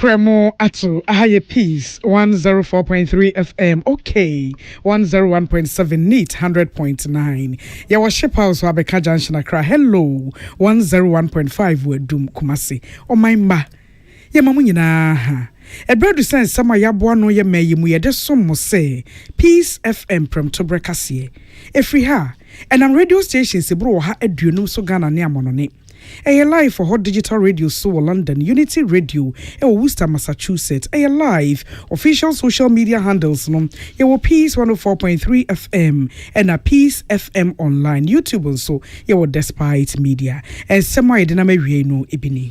Premo Atu Ahaye Peace 104.3 FM. Okay, 101.7 NEAT 100.9. Ya worship house Wabeka Junction Accra. Hello 101.5 Wedum Kumasi. Oh my ma. Ya mamu nyina. Ebredu sense sama yaboa no ye meyi mu ye de som say Peace FM from Tobrekase. Efri ha. And on radio stations ebro ha aduonum so Ghana ne amonone. A live for Hot Digital Radio Seoul London, Unity Radio, Worcester, Massachusetts. A live official social media handles no. Your Peace 104.3 FM and a Peace FM online YouTube also. Your Despite Media and semi dynamic no ibini.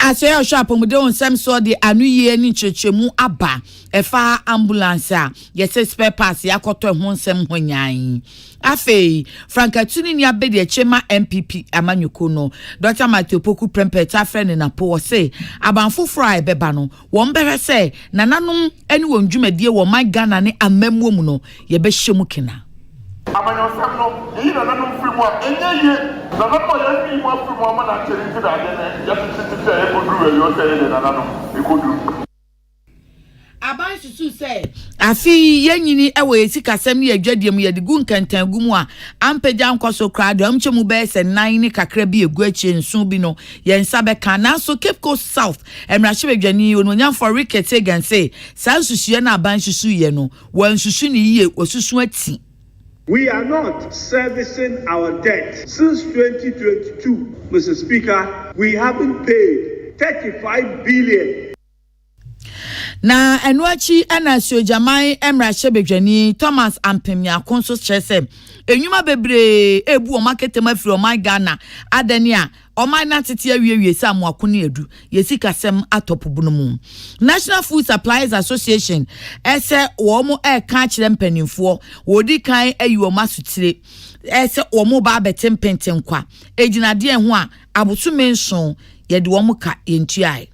As your shop on the some saw the anu ye ni chechemu aba efa ambulance yes spare pass yakoto honsem honyan afe frankatuni ni abede chema MPP amanyuko no Dr. Matthew Poku Prempeta friend na po say abanfo fry beba no won bere say nananom eni won dwumadie wo my Ghana ne amamwo mu no ye be hyemu kena amanyosam no yi na nanu free mo enye na na ko ye free mo free mo ma na cheri ti da de ne ya ti e ko duru we yo say na nanu e ko duru aban susu say afi yenyini e wo esikasem ne adwadiem ye de gu nkantan gu mu a ampeja nkoso krado amchemu be se 9 ne kakra bi egu achi nso bi no ye nsa be kana so Cape Coast South emrahye bedwani ononyam for ricket again say san susu na aban susu ye no wan susu ni ye osusu ati. We are not servicing our debt. Since 2022, Mr. Speaker, we haven't paid 35 billion. Na enwachi ana sojaman emrahye bedwani Thomas Ampemia konso chese enyuma bebre ebu o market mafiri o my Ghana adani a o my na tete awie sam akone edu yesika sem atopo no mu National Food Suppliers Association ese wo mo e ka kire mpanimfo wodi kan ayi o masutire ese wo mo ba betem pentenkwa ejinade ho a abotume nson ye de wo mo ka yentuai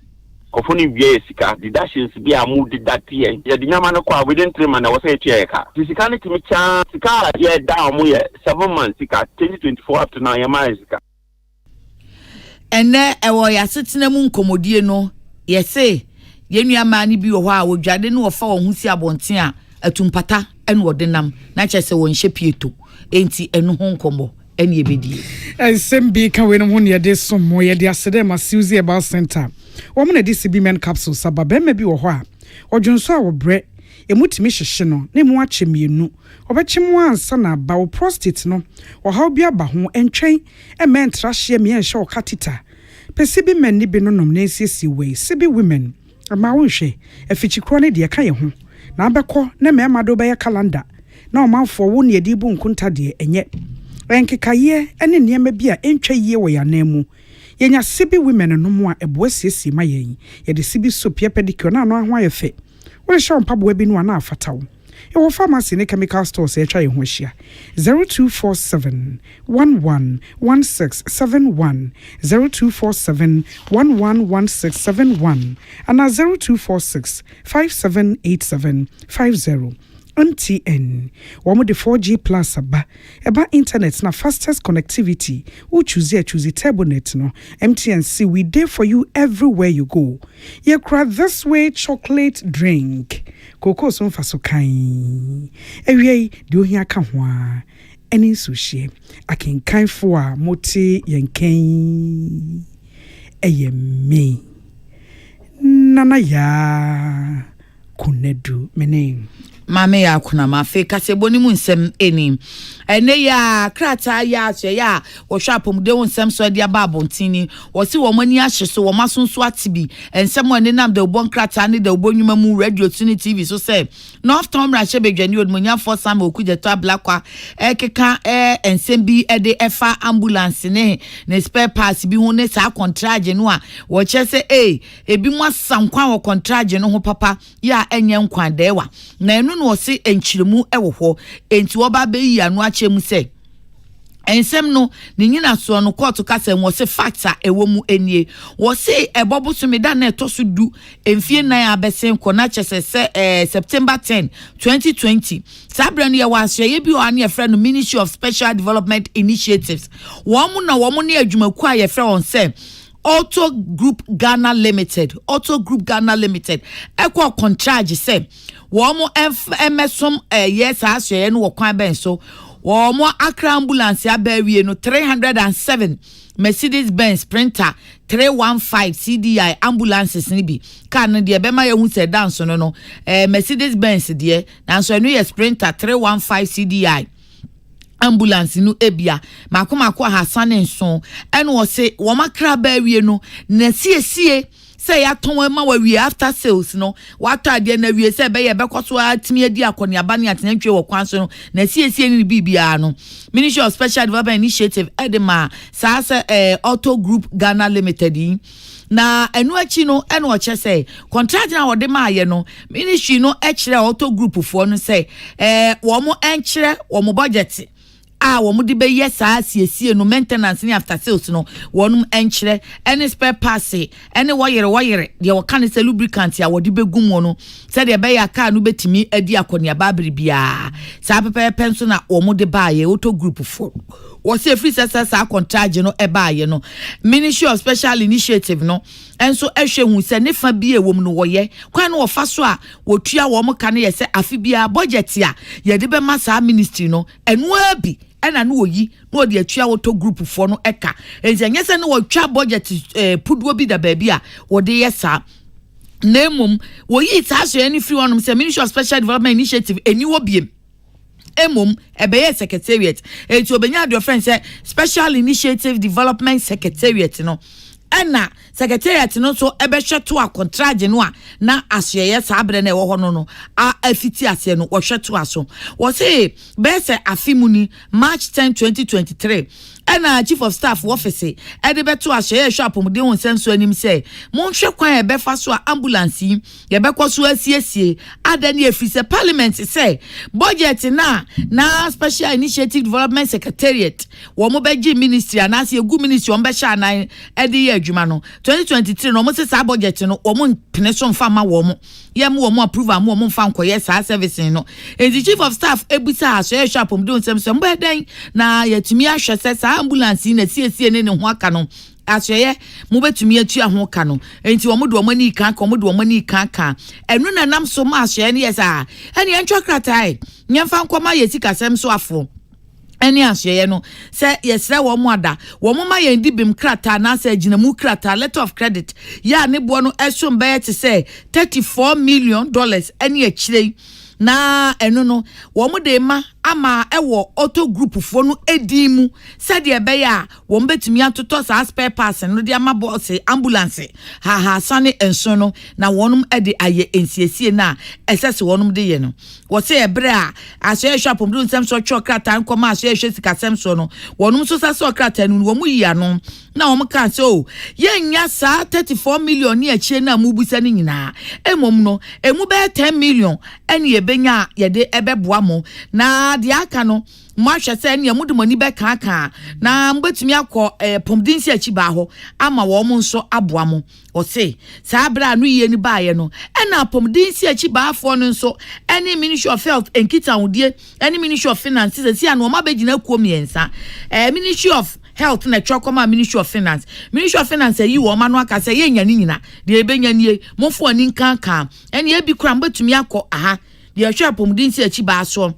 Ofuni vye sika deductions be a mood that year. Ya di nyama no kwa within 3 months was a check. Sika ni timicha sika ye down mu ye 7 months sika 2024 up to now ya ma sika. Ene ewo ya setena mu nkomodie no ye se ye nuama ni bi wo ha wodwade no ofa wo husi abonten a atumpata ene wodenam na kyese won hyepieto enti enu ho nkomo ene ebedi. Sembi ka we no ho ne de somo ye de asede ma Suzy about center. Woman DCB men capsule sababa me bi wo ho a odwonso a wo bre emutimi hyehye no ne mu achemienu obechemu ansa na ba wo prostate no wo ha obi aba ho entwen men trahye me enhye wo katita pesibi men ni bi no nom na esiesi we sibi women ama wo hwe afichi kro ne de ka ye ho na abekọ na me amado be ye calendar na o manfo wo ne edi bu nkunta de enye enkekaye ene niema bi a entwa yie wo ya na mu yenya sibi women no mu a ebo asiesi ma yen ye de sibi soap ye pedicure na no ho ayefe wo sha mpabo bi no na afatawo e wo pharmacy ne chemical stores e twa ye ho hia 0247 111671 0247 111671 and 0246 578750 MTN womo de 4G plus aba internet na fastest connectivity who choose Turbonet no MTN see we there for you everywhere you go. You cry this way chocolate drink cocoa so faso kan ewie de ohia ka ho a eni sushi akenkan fo a moti yenken me nana ya kunedu mening Mame ya kuna mafe kaseboni mu nsem eni ene ya krata ya ache ya wo shop mu de wo nsem so de ababontini wo si wo mani ahye so wo masonso atibi ensem ene nam de bon krata ne de obonwuma mu radio tuni TV so say North Tom Rashe bedwani odmonya for sam okuje to ablakwa ekeka ensem bi de efa ambulance ne spare parts bi ho ne sa contract no a wo chese ebi mo sankwa wo contract no ho papa ya enye nkwa dewa na enu no se enchiremu ewo ho enti wo ba be yi anu achemu se ensem no ne nyina so no court kasa wo se factor ewo mu enie wo se ebobusume da na etoso du emfie nan abesen ko na chese September 10 2020 sabra no ye wasye ye bi o ane ye frɛ no Ministry of Special Development Initiatives wo mu na wo mu ne adwumaku a ye frɛ on se Auto Group Ghana Limited ekwa contract say womo MSM yes asye no kwan ben so womo Accra ambulance abawie no 307 Mercedes Benz Sprinter 315 CDI ambulances ni bi car no de be ma ye hu se dance no Mercedes Benz de na so no ye Sprinter 315 CDI ambulance no ebia makoma Hassan nso ene wo se wo makra ba wie no na siesie say ya ton ma we after sales no wato ade na wie say be ye be kwaso atimi adi akoni aba ne atenatwe wo kwan so no na siesie ni bibia no Ministry of Special Development Initiative edema sa Auto Group Ghana Limited na enu achi no ene o che say contract na wo de ma ye no ministry no e kire Auto Group fo no say wo mo enkire wo mo budget wo mu de be yes asiesie no maintenance ni after sales no wonum enkyere any spare parts any wire de wo kan se lubricant ya wo de be gum no se de be ya car no betimi adi akonia ba bia sa pepe so na wo mu de ba ye Auto Group for wo se free sa contract no e ba ye no Ministry of Special Initiative no enso ehwe hu se ne fa bia wom no wo ye kwan no wo fa so a wo tua wo mo kan ye se afi bia budget ya ye de be ma sa ministry no enu abi ena no oyi no de atua Auto Group for no eka enye se no wo twa budget puduo bi da ba bia wo de yesa nemum wo yi ta so any free one se Ministry of Special Development Initiative eni wo biem emum ebeye secretariat eti obenya de friend say Special Initiative Development Secretariat no ena secretariat no so ebe hweto a contract no a na asoye sa abre na ewo ho no a afiti ase no wo hweto aso wo say be say afimuni March 10 2023 ena Chief of Staff office e de beto asoye shop mu de won senso anim say mon hwe kwan e be fa so ambulance ye be kwaso asiesie adani efri say Parliament say budget na Special Initiative Development Secretariat wo mo be gi ministry anase egu ministry on be sha nan e de adwuma no 2023 no mo se sa budget no wo mo pene so mfa ma wo mo ye mo wo mo approve am wo mo mfa nkoye sa service no the Chief of Staff ebusa aso shop mo don sem mbo den na yatumi ahwe se sa ambulance na siesie ne ho aka no asoye mo betumi atua ho ka no enti wo mo do mani kan ka mo do mani kan enu na nam so ma asoye ne yesa eni entwa kratai nyemfa nkoma yesika sem so afo eni asoye no se yesre wo mo ada wo mo ma yendi bim krata na se agina mu krata letter of credit ya ne bo no esum be te se $34 million eni akire na enu no wo mo de ma ama ewo Auto Group fo no edimu said de be ya wo mbetumi atoto sa spare parts no de ama boss ambulance ha sane enso no na wonum ede aye ensiesie na esese wonum de ye no wo se ebre a aso shop mdu nsem so chokrata nkoma aso ehwe sikasem so no wonum so sa so krata no wo mu yi ano na wo kan so ye nya sa 34 million ni achie na mu busa ni nyina emom no emu be 10 million ene ye benya ye de ebeboa mo na de aka no mahwe se ne mu de mani be kan na mbetumi akọ pomdinsi achi ba ho ama wo mo nso aboa mo o se sa bra no ye ni ba ye no ena pomdinsi achi ba afọ no nso ene Ministry of Health enkita wudie ene Ministry of Finance se anu ma begina kuom yensa Ministry of Health na chokoma Ministry of Finance yi wo ma no aka se ye nya ni nyina de ebenya nie mofo ani kan ene e bi kura mbetumi akọ aha de ahwe pomdinsi achi ba aso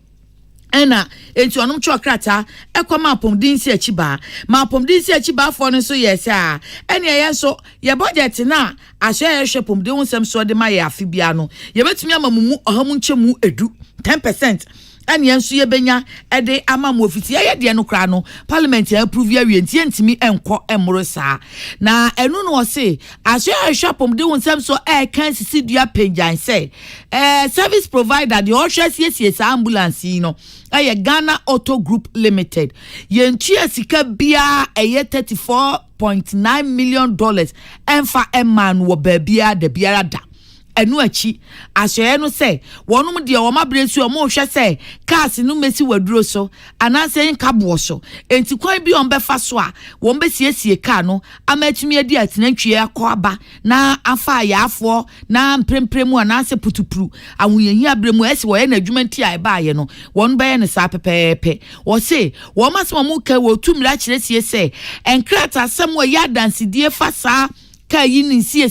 ena enti onum chokrata ekoma pomdinsi achi ba ma pomdinsi achi ba fo no so yes a ene ye so ye budget na ahye hwe pomdin nsem so de ma ye afibia no ye betumi amamumu ohamu nchemu edu 10% ene enso ye benya ede amamu ofisi ye de no kra no Parliament approve ya wie nti entimi enko emoro saa na enu no se ahye hwe pomdin nsem so kan sisi dua penjan say service provider the ohwe sie ambulance no aye Ghana Auto Group Limited yentua sika bia eye $34.9 million enfa emman wo babia de biara da enu achi ahye no say wonum de o mabresu o mo hwe say cars no mesi waduro so ananse nkabo so enti kwan bi on befa so a won besiesie car no amatumi adi atenantwie akwa na afa ya afo na mprempremu ananse putupuru ahoyehi abremu esi wo ye na adwumanti a eba ye no won be ye ne sa pepepe wo say wo masem mu ka wo tumra kiresie say enkrata asem wo ya dansidie fa sa ka yi ni sie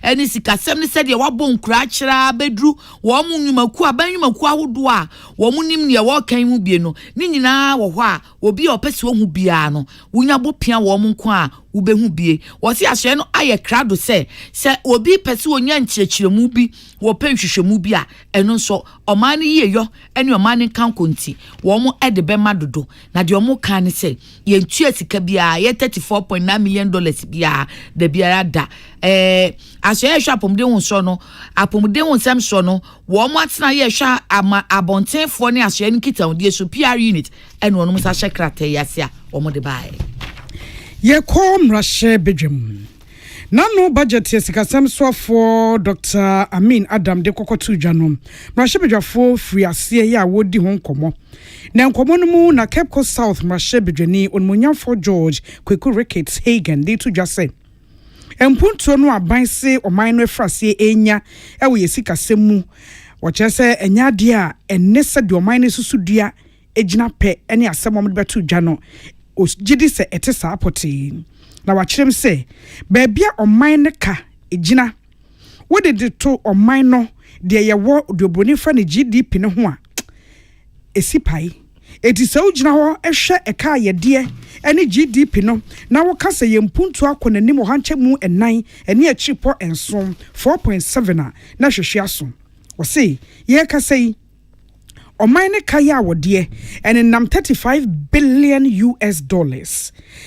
eni sikasem ni sede wabo nkura kira bedru wo mu nwumaku abanyumaku ahodo a wo mu nim ne wo kan mu bie no ni nyina wo ho a obi opese wo hu bia no wunya bo pia wo mu nko a ubehu bie wo si ahye no aye krado se obi pese wonya nkyerɛkyerɛmu bi wo penhwehwɛmu bi a eno so ɔman ni yeyo ene ɔman ni kan konti wo mu ede be madodo na de ɔmo kan ne se ye ntua sika bia ye $34.9 million bia da bia da ahye hwa apomde hu so no apomde hu nsem so no wo mu atena ye hwa abontenfo ne ahye no kitawde so PR unit ene ono musa hye krata yase a wo mo de bae ye kom rashe bedwem nano budget yesikasem so for Dr. Amin Adam de kokotu dwanom rashe bedwafo free ase ya wodi ho nkomo na nkomo no mu na Cape Coast South rashe bedwani onmunyafo George Kweku Ricketts Hagen de to dwase empuntuo no aban se oman no efrase enya ewo yesikasem mu wo chese enya de a enese de oman no susudua ejina pe ene asem omde betu dwa no gidi se etesa apoti na wachirem se baabia oman ne ka ejina wode de to oman no de yewo de oboni fa ne GDP ne ho a esipai etisa ugina ho ehwe eka yede ene GDP no na wo kasa ye mpuntu akona nim hanche mu enan ene achipo ensom 4.7 na hwehwe aso wo se ye kasa yi Omaine kaya wodie and nam $35 billion.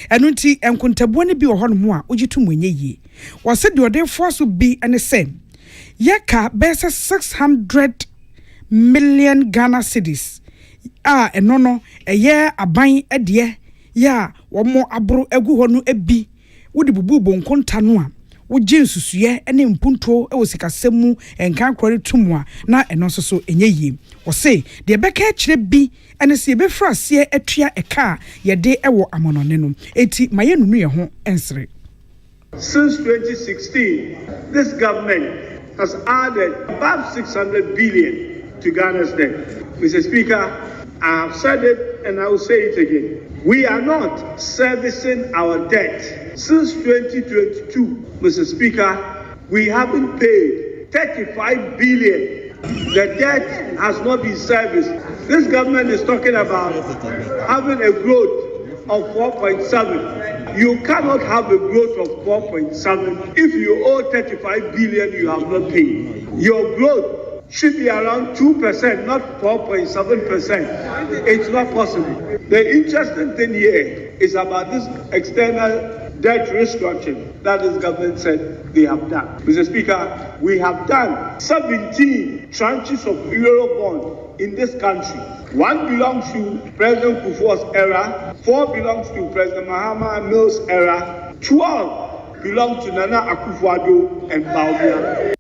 Enunti enkuntabone bi ohon mu a ogitu mwenye yi. Wose de ode force bi ene se yeka bese 600 million Ghana cedis. Enono eye aban edie ya womo abro egu honu ebi wodi bubu bonkonta no a woje nsusuye ene mpunto e wosikasemu enkan kwari tumwa na eno so enye yi wo se de beka kire bi ene se be frase atua eka ye de ewo amonone no eti maye nunu ye ho ensre. Since 2016, this government has added about 600 billion to Ghana's debt. Mr. Speaker, I have said it and I will say it again. We are not servicing our debt. Since 2022, Mr. Speaker, we haven't paid 35 billion. The debt has not been serviced. This government is talking about having a growth of 4.7. You cannot have a growth of 4.7 if you owe 35 billion you have not paid. Your growth should be around 2%, not 4.7%. It's not possible. The interesting thing here is about this external debt restructuring that this government said they have done. Mr. Speaker, we have done 17 tranches of Eurobond in this country. One belongs to President Kufuor's era, 4 belongs to President Mahama Mills' era, 12 belong to Nana Akufo-Addo and Bawumia.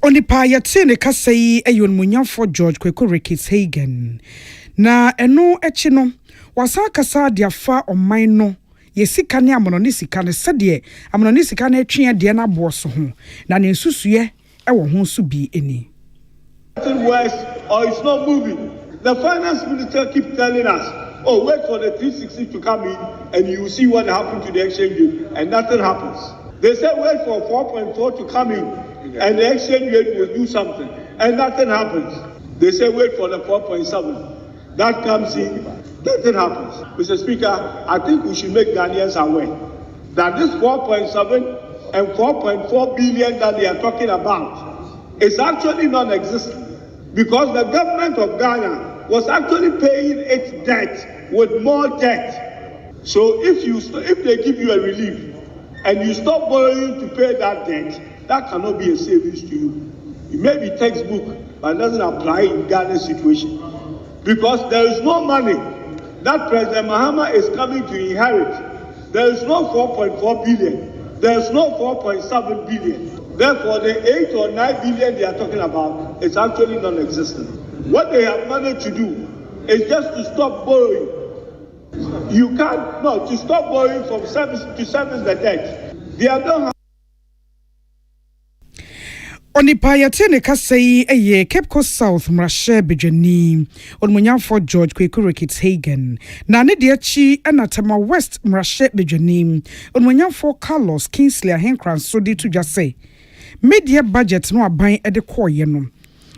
Onipa yate ne kasai eyon munyafo George Kweku Ricketts Hagen na eno echi no wasa kasa diafa oman no yesika ne amononi sika ne sede amononi sika na atwe de na boso ho na ne nsusuye ewo ho so bi eni. West or it's not moving. The finance minister keep telling us, oh, wait for the 360 to come in and you will see what happened to the exchange rate, and nothing happens. They say wait for 4.4 to come in and the exchange rate will do something, and nothing happens. They say wait for the 4.7. That comes in, nothing happens. Mr. Speaker, I think we should make Ghanaians aware that this 4.7 and 4.4 billion that they are talking about is actually non-existent, because the government of Ghana was actually paying its debt with more debt. So if they give you a relief and you stop borrowing to pay that debt, that cannot be a savings to you. It may be textbook, but it doesn't apply in Ghana's situation, because there is no money that President Mahama is coming to inherit. There is no 4.4 billion. There is no 4.7 billion. Therefore, the 8 or 9 billion they are talking about is actually non-existent. What they have managed to do is just to stop borrowing. To stop borrowing from service to service the debt. They have done. Onipa yatene kasei eye Cape Coast South mrashe bejani onmunyamfo George Kwekuru Hagen na ne de chi anatama West mrashe bejani onmunyamfo Carlos Kingsley ahenkran so de to jase media budget no aban ede koye no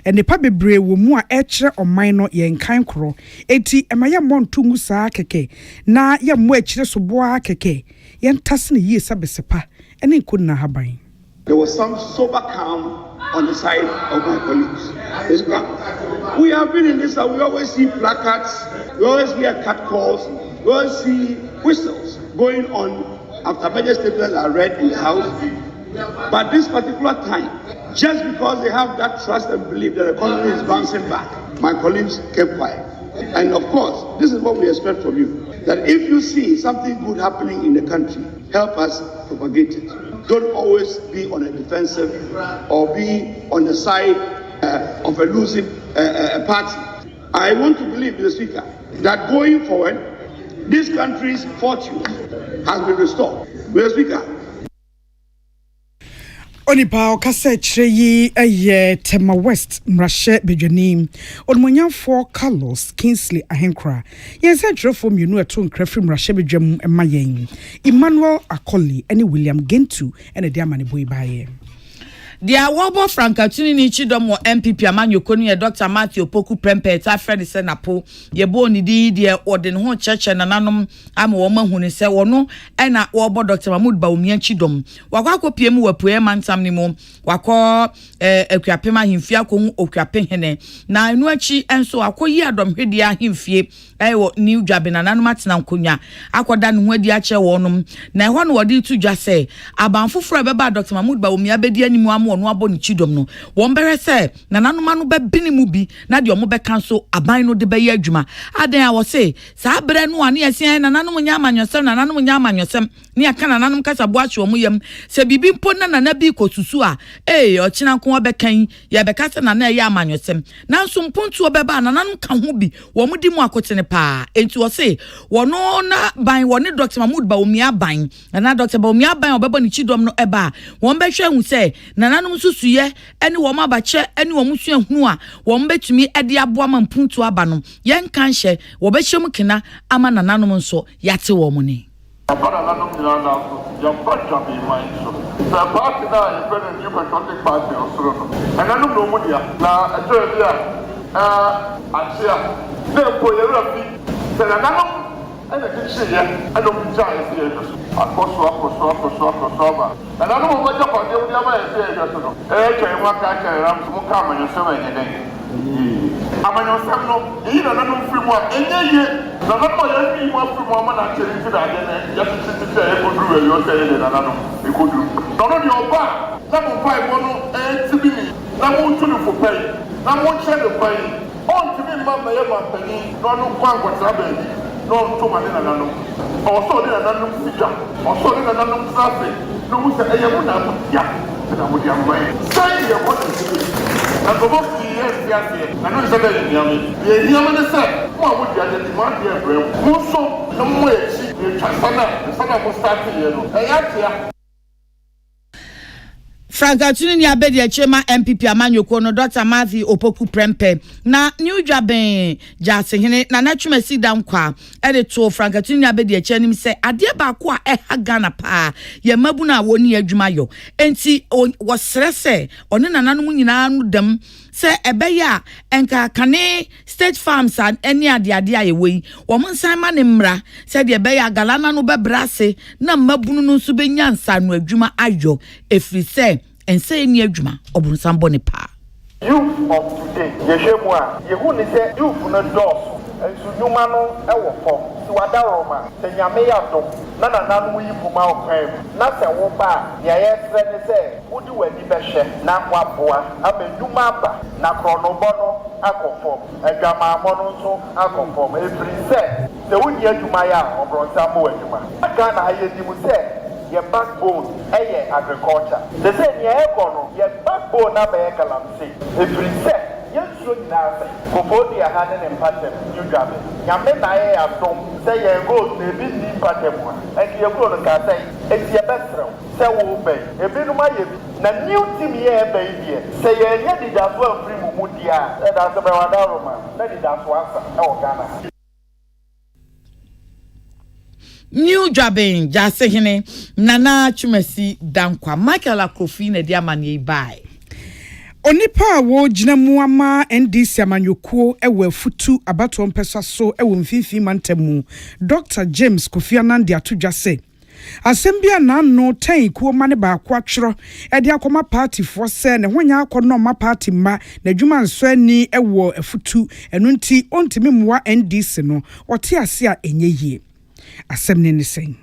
enipa bebre wo mu a ekire oman no yenkan kro eti emaya montungu saa keke na ya mu ekire so boa keke yentase ne yi sabesepa ene nkuna haban. There was some sober calm on the side of my colleagues. We have been in this, we always see placards, we always hear catcalls, we always see whistles going on after budget statements are read in the House. But this particular time, just because they have that trust and belief that the economy is bouncing back, my colleagues kept quiet. And of course, this is what we expect from you, that if you see something good happening in the country, help us propagate it. Don't always be on a defensive or be on the side of a losing party. I want to believe, Mr. Speaker, that going forward, this country's fortune has been restored. Mr. Speaker. Onipa okase chreyi eye Tema West mrashe bejani onmunyamfo Carlos Kingsley ahenkra yense trefo mienu eto nkrafri mrashe bejam emayen Emmanuel Akoli ene William Gentu ene de amane boy baye. Dia wobo frankatuni ni chidom wo MPP amanyoko ni Dr. Matthew Poku Prempeh ta friend se napo ye bo ni di de ode ne ho cheche nananom ama wo mahunu se wono ena wobo Dr. Mahmoud Bawumia chidom wakwa akopie mu wapue mantam ni mu wakọ akuapema himfia ko hu okuape hene na enu achi enso akoyi adomhwedi ahimfie ewo new job nananom atena nkonya akoda ne ho adi ache wonom na ehwo no wodi tu dwa se abanfoforo beba Dr. Mahmoud Bawumia bedi animu ono abo ni chidom no won bere se nananom anu be bini mu bi na de omo be kanso aban no de be ye adwuma adan a wo se sa bere no ane yesen nananom nya amanyosem ni aka nananom kasa bo ache omo yam se bibi mpo na nana bi kosusu a ochina nko obekan ye be kasa na na ye amanyosem nanso mpontu obeba nananom ka ho bi wo mudi mu akotene pa enti wo se wono na ban woni Dr. Mahmoud Bawumia ban na Dr. Bawumia ban obeba ni chidom no eba won be hwe hu se nananom susuye ene wo mabache ene wo musua hunu a wo mbetumi ede aboa ma mpuntu aba no yen kan hye wo be hyem kena ama nananom nso yate wo mu ne Apana nananom nyina na so ya pacha bi man so sa party na independent new patriotic party osoro no nananom no mu dia na eto dia achia ne po ye rafi se nananom ene kichiye ene mu ja ese ye so akoso ba nananom mo ja kwa de dia ma ese ye so no twa mu aka ka ram so mo ka amanyosem enye den amanyosem no yi nananom fi mu a enye ye nananom ya fi mu afi mu ama na chere ti da de ne ya titi e ko duru we yo se ye nananom e ko duru no de oba na mo pa e no ti bi ni na mo tu ni fo pai na mo che de pai on ti bi ma ma ye ma pani no no kwa ngwata ba ni no to ma ni nananom o so ni nananom sija o so ni nananom trafe no mu se e ye mu na mo ya na mo dia mai sai ye ko ni na go bo fi ye ya se na no se be ni ami ye ni ami ne se mo mo dia de mo dia bre mo so no mo e chi e twa sana mo start ye no e ya tia Frankatuni ni abedi echema MPP amanyoko no Dr. Matthew Opoku Prempeh na new jaben jase hene na natwuma si dam kwa edito Frankatuni ni abedi echenim se ade ba ko a Ghana pa ye mabu na woni adwuma yo enti wosrese one nananom nyina no dam se ebeya enka kane state farms and any ade ayewe wo monsan ma ne mra se de ebeya galana no bebrase na mabunu no so benya nsa no adwuma ayo efrise ense ni adwuma obunsan bone pa youth of today yehemwa yehu ni se youth no dos ensu nyuma no ewo fom si wada roma se nyame ya dom na nanu yi buma okwem na se wo ba ya yesre ni se wodi wani behwe na waboa amenyuma ba na kronobo no akofom adwama mo no so akofom every se woni adwuma ya obronsa mo adwuma aka na ayedi mu se your backbone agriculture. They say your backbone na be galamsey. If you say yes you na say kofodi a hanen and pattern you grab it. Nyame na ye atom say your gold na bi ni pattern mo. And your gold ka say it's your best round. Say wo be. E bi no ma ye bi. Na new team ye be here. Say ye di that one free mu dia. That's be wada Roma. That is that one e o Ghana. New Jabin, Jasehine, Nana Chumesi, Dankwa, Michael Akofi, na Diamani by. Onipa wo gyina muama NDC amanyoko ewe futu abato mpesa so ewe mfifi mantemu Dr. James Kofi Annan de atodwa se asembia na no tan kuo mane ba kwa twero e de akoma party fo se ne honya akono ma party ma na dwuma nso ani ewo afutu enu nti ontimi muwa NDC no wote ase a enye yie asem ne sen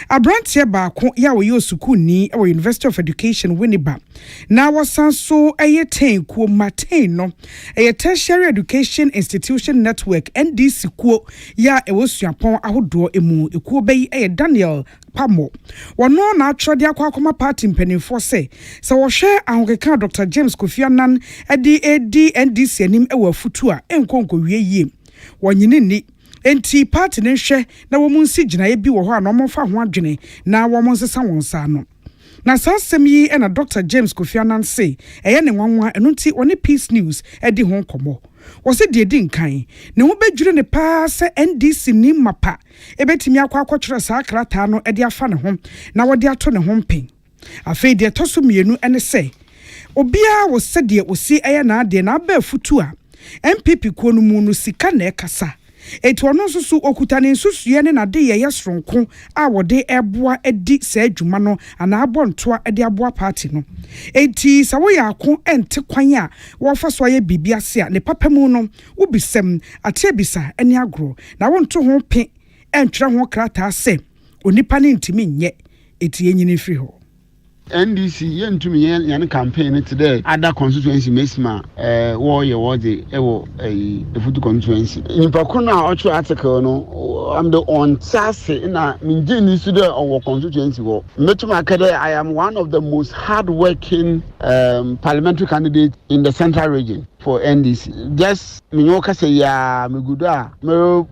Abrantie baako ya wo yosuku ni e University of Education Winneba na wasan so ten kuo maten no tertiary education institution network NDC kuo ya suapon ahodo emu ekuo beyi Daniel Pamo wono na atwode akwa party mpanimfo se wo hwe ahokeka Dr. James Kofi Annan edi NDC anim afutu a enkonko wie yie wonyini ni enti party ne hwe na wo munsi ginaye bi wo ho a no momfa ho adwene na wo monsesa wonsa no na sasem yi na Dr. James Kofi Annan say eye ne nwanwa eno nti woni Peace News edi ho komo wo se de di nkan ne ho bedwire ne pa se NDC ni mapa ebetimi akwa saa krata no edi afa ne ho na wo de ato ne ho mpen afei de toso mienu ene se obia wo se de osi eye na ade na aba futu a MPP ko no mu no sika na ekasa eto no susu okutane susue ne na de ye yesronko a wode eboa edi sa adwuma no ana abontoa edi aboa party no enti sa wo yakon ente kwan a wo fa so ye bibia se a ne papamu no ubisem atebisa eni agro na wonto ho pe entwere ho krata se onipa ne ntimi nye eti enyini firi ho NDC yentumi yan campaign today other constituency mesma wo the ewo efutu constituency nipa kono a ocho article no I'm the on sase na minje ni studio our constituency wo metuma akade I am one of the most hardworking parliamentary candidates in the central region for NDC just minyoka say ya megudo a mero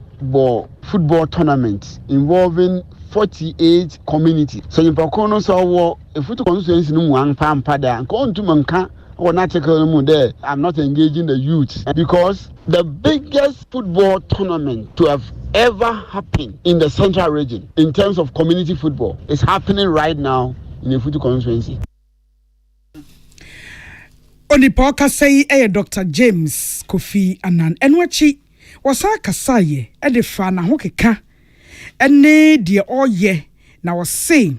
football tournament involving 48 community. So in Pacono saw a foot constituency no one pampada and come to Manka or not there. I'm not engaging the youth because the biggest football tournament to have ever happened in the central region in terms of community football is happening right now in the foot constituency. Onipoka say Dr. James Kofi Annan enwachi wasaka saye edefa na hokeka ene de oye na wose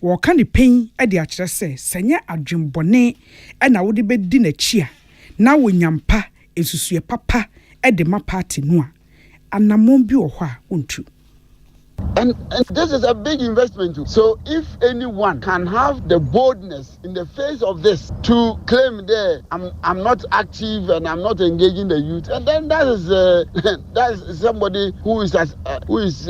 wo ka ne pen e de akire se senya adwembone e na wode bedi na chia na wonyampa esusue papa e de ma party no a anamon bi wo ho a ontu. And this is a big investment too. So if anyone can have the boldness in the face of this to claim that I'm not active and I'm not engaging the youth, and then that is somebody who is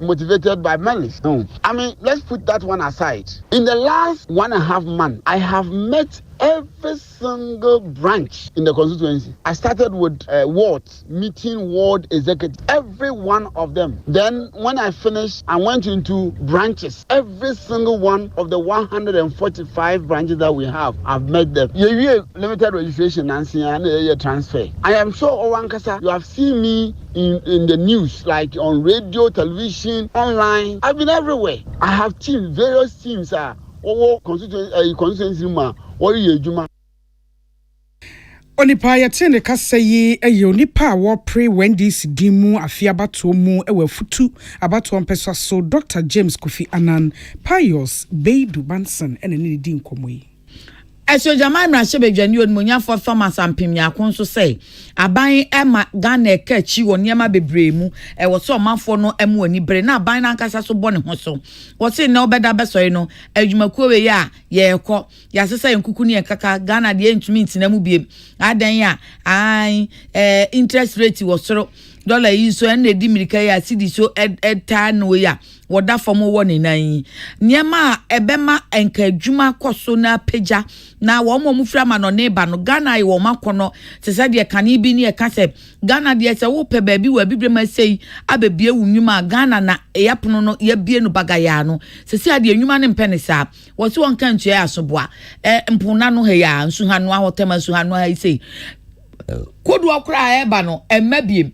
motivated by malice. No. I mean, let's put that one aside. In the last 1.5 months, I have met every single branch in the constituency. I started with wards, meeting ward executives, every one of them. Then when I finished, I went into branches. Every single one of the 145 branches that we have, I've met them. You limited registration and transfer. I am sure, Owankasa, you have seen me in the news, like on radio, television, online. I've been everywhere. I have teams, various teams are constituency ma. Onipa yetene kasayi onipa wo pre Wendy Sidimu afiabato mu futu abato mpesa so Dr. James Kofi Annan Pius Beidu Banson ene ne di nkomoyi. Eso jamai mrashe bedwani onimonya for Thomas Ampimya konso say aban ema Ghana ekachi woniema bebre mu wo so manfo no emu ani bre na aban na nkasa so bone ho so wo se na obeda besoy no adwumakuo we ya ye ekọ ya sesa yenkuku ne kaka Ghana de entumi ntina mu biem adan ya interest rate wo soro dollar yi so en edi mirika ya cedi so eta no ya woda fam wo ne nan niema ebema enka adwuma koso na peja na wo mo mufra ma no ne ba no Ghana yi wo makono se se de kan bi ni e ka se Ghana de se wo pe ba bi wa bibre ma sei abebie wunwuma Ghana na eyapono no ya bie no bagaya no se se ade enwuma ne mpenisa wo se won kan tue asoboa mpona no he ya nsu ha no ahotema nsu ha no ha sei kodu okra eba no emabiem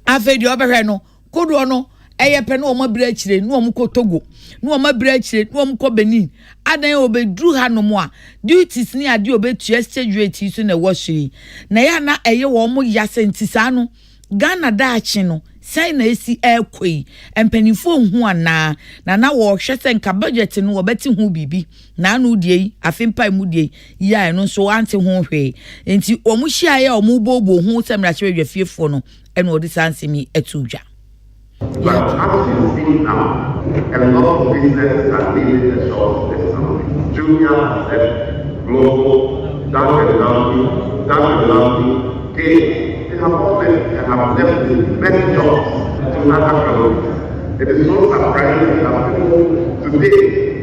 afedi obehwe no kodu no eye pe no omabira chire no omko Togo no omabira chire no omko Benin adan obedru ha no mo a duties ni ade obetu exchange rate so na washiri na ya na eye wo mo ya sentisa no Ghana da achi no sai na esi ekoi empanifo hu ana na wo hwese nka budget no wo beti hu bibi na anu die afempa mu die ya no so ante hu hwe enti omu hia ya omu bobo hu semra chwe fiefo no eno odi sansemi etudwa. But as you see now, a lot of businesses are leaving the shores of this country. Junior has left, Global, Down, they have all left many jobs to other countries. It is so surprising that people today